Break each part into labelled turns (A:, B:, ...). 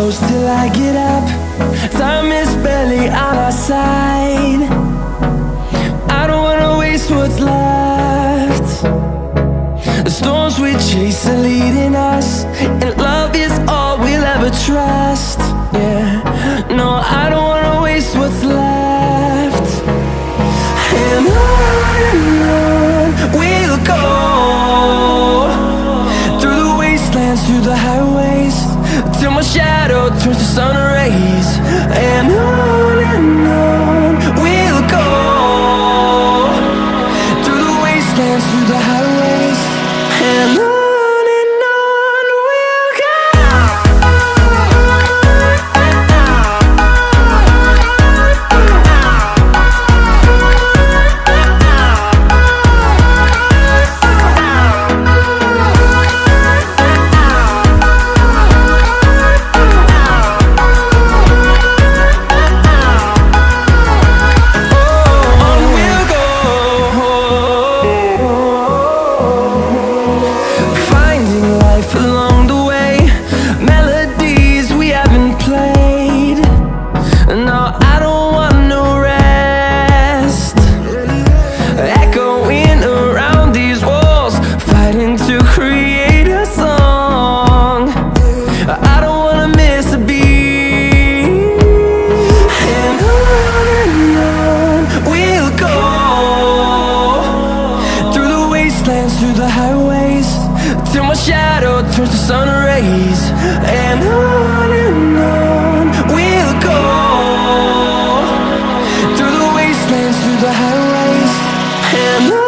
A: close till I get up. Time is barely on our side. I don't wanna waste what's left. The storms we chase are leading us, and love is all we'll ever trust. Yeah, no, I don't wanna waste what's left. And on we'll go, through the wastelands, through the highways, till my shadow turns to sun rays. And on we'll go, through the wastelands, through the highways, and on we'll go. Through the highways, till my shadow turns to sun rays. And on we'll go, through the wastelands, through the highways, and on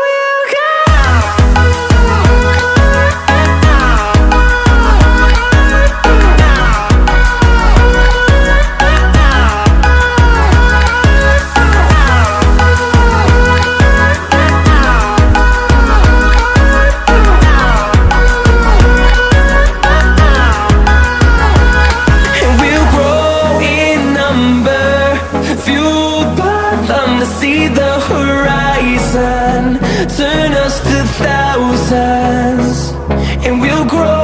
A: we'll go. See the horizon turn us to thousands, and we'll grow